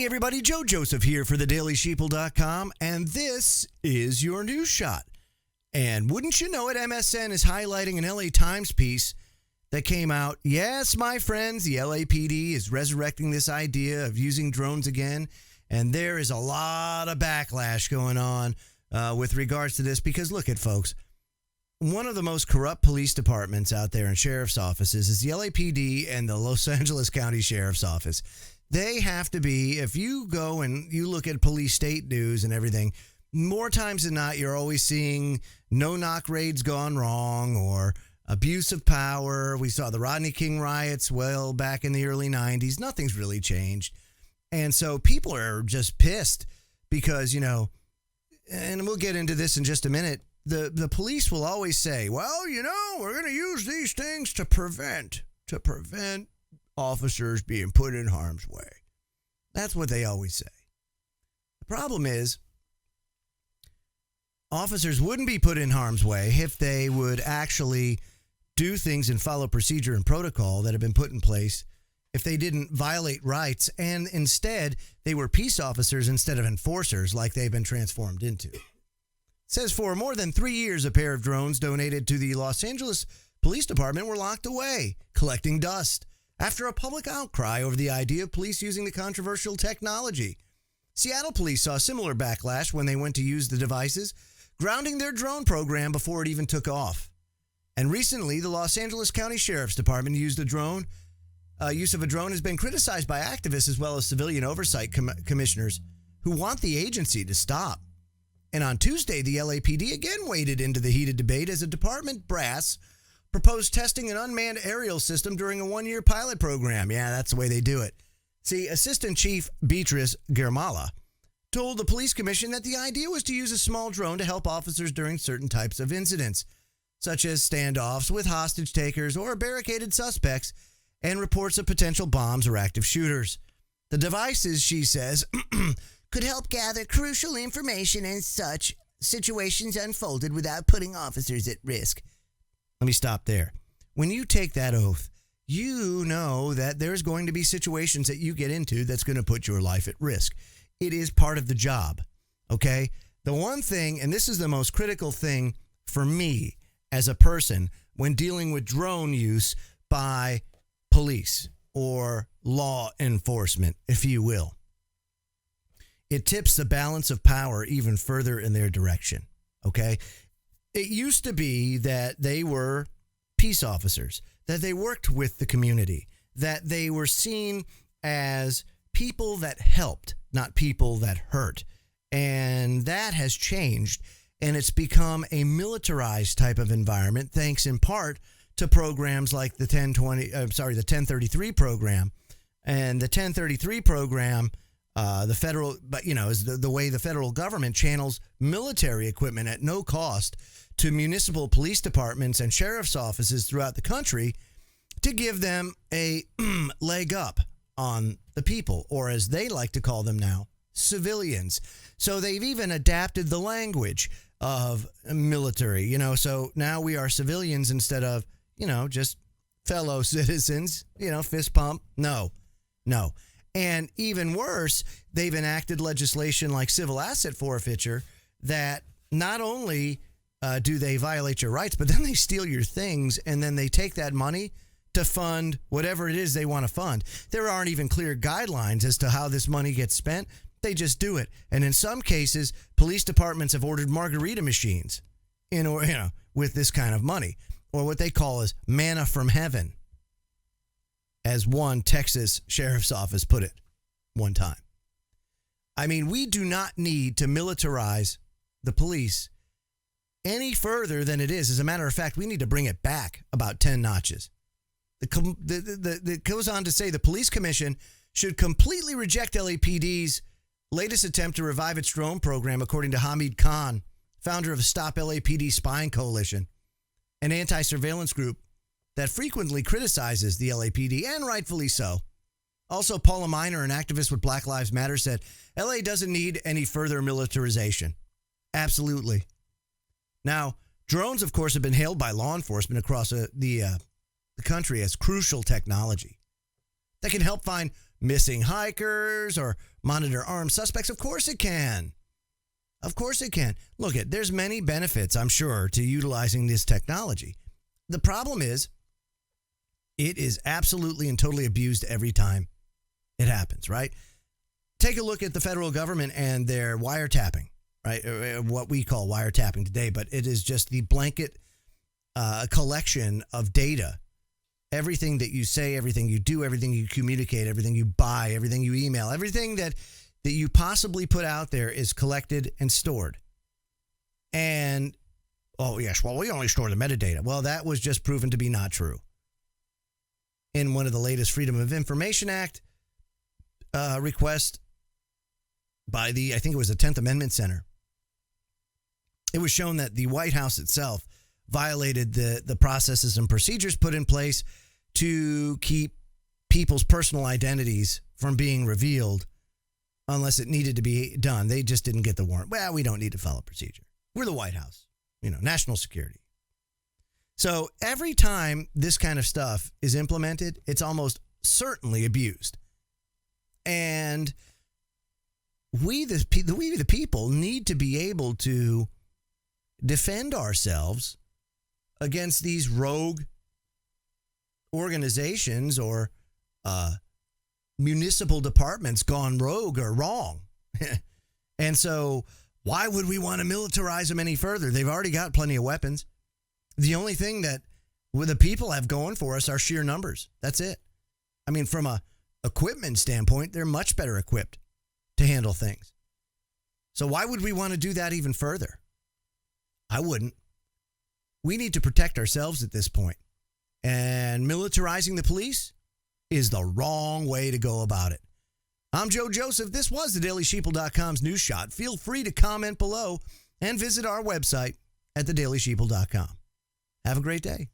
Hey everybody, Joe Joseph here for thedailysheeple.com, and this is your news shot. And wouldn't you know it, MSN is highlighting an LA Times piece that came out. Yes, my friends, the LAPD is resurrecting this idea of using drones again, and there is a lot of backlash going on with regards to this, because look at folks, one of the most corrupt police departments out there in sheriff's offices is the LAPD and the Los Angeles County Sheriff's Office. They have to be, if you go and you look at police state news and everything, more times than not, you're always seeing no-knock raids gone wrong or abuse of power. We saw the Rodney King riots well back in the early 90s. Nothing's really changed. And so people are just pissed because, you know, and we'll get into this in just a minute, the police will always say, well, you know, we're going to use these things to prevent officers being put in harm's way. That's what they always say. The problem is, officers wouldn't be put in harm's way if they would actually do things and follow procedure and protocol that have been put in place, if they didn't violate rights, and instead they were peace officers instead of enforcers like they've been transformed into. It says for more than 3 years, a pair of drones donated to the Los Angeles Police Department were locked away, collecting dust, after a public outcry over the idea of police using the controversial technology. Seattle police saw similar backlash when they went to use the devices, grounding their drone program before it even took off. And recently, the Los Angeles County Sheriff's Department used a drone. Use of a drone has been criticized by activists as well as civilian oversight commissioners who want the agency to stop. And on Tuesday, the LAPD again waded into the heated debate as a department brass proposed testing an unmanned aerial system during a one-year pilot program. Yeah, that's the way they do it. See, Assistant Chief Beatrice Guermala told the police commission that the idea was to use a small drone to help officers during certain types of incidents, such as standoffs with hostage takers or barricaded suspects, and reports of potential bombs or active shooters. The devices, she says, could help gather crucial information as such situations unfolded without putting officers at risk. Let me stop there. When you take that oath, you know that there's going to be situations that you get into that's going to put your life at risk. It is part of the job, okay? The one thing, and this is the most critical thing for me as a person when dealing with drone use by police or law enforcement, if you will, it tips the balance of power even further in their direction, okay? It used to be that they were peace officers, that they worked with the community, that they were seen as people that helped, not people that hurt. And that has changed, and it's become a militarized type of environment, thanks in part to programs like the 1033 program. And the 1033 program, the federal, but you know, is the way the federal government channels military equipment at no cost to municipal police departments and sheriff's offices throughout the country to give them a leg up on the people, or as they like to call them now, civilians. So they've even adapted the language of military, you know, so now we are civilians instead of, you know, just fellow citizens, you know, fist pump. No. And even worse, they've enacted legislation like civil asset forfeiture that not only do they violate your rights, but then they steal your things, and then they take that money to fund whatever it is they want to fund. There aren't even clear guidelines as to how this money gets spent. They just do it. And in some cases, police departments have ordered margarita machines with this kind of money, or what they call as manna from heaven, as one Texas sheriff's office put it one time. I mean, we do not need to militarize the police any further than it is. As a matter of fact, we need to bring it back about 10 notches. It goes on to say the police commission should completely reject LAPD's latest attempt to revive its drone program, according to Hamid Khan, founder of Stop LAPD Spying Coalition, an anti-surveillance group that frequently criticizes the LAPD, and rightfully so. Also, Paula Miner, an activist with Black Lives Matter, said, LA doesn't need any further militarization. Absolutely. Now, drones, of course, have been hailed by law enforcement across the country as crucial technology that can help find missing hikers or monitor armed suspects? Of course it can. Of course it can. Look, there's many benefits, I'm sure, to utilizing this technology. The problem is it is absolutely and totally abused every time it happens, right? Take a look at the federal government and their wiretapping, right? What we call wiretapping today, but it is just the blanket collection of data. Everything that you say, everything you do, everything you communicate, everything you buy, everything you email, everything that you possibly put out there is collected and stored. And, oh, yes, well, we only store the metadata. Well, that was just proven to be not true. In one of the latest Freedom of Information Act requests by I think it was the 10th Amendment Center, it was shown that the White House itself violated the processes and procedures put in place to keep people's personal identities from being revealed unless it needed to be done. They just didn't get the warrant. Well, we don't need to follow procedure. We're the White House, national security. So every time this kind of stuff is implemented, it's almost certainly abused. And we the people need to be able to defend ourselves against these rogue organizations or municipal departments gone rogue or wrong. And so why would we want to militarize them any further? They've already got plenty of weapons. The only thing that the people have going for us are sheer numbers. That's it. I mean, from a equipment standpoint, they're much better equipped to handle things. So why would we want to do that even further? I wouldn't. We need to protect ourselves at this point. And militarizing the police is the wrong way to go about it. I'm Joe Joseph. This was the DailySheeple.com's News Shot. Feel free to comment below and visit our website at thedailysheeple.com. Have a great day.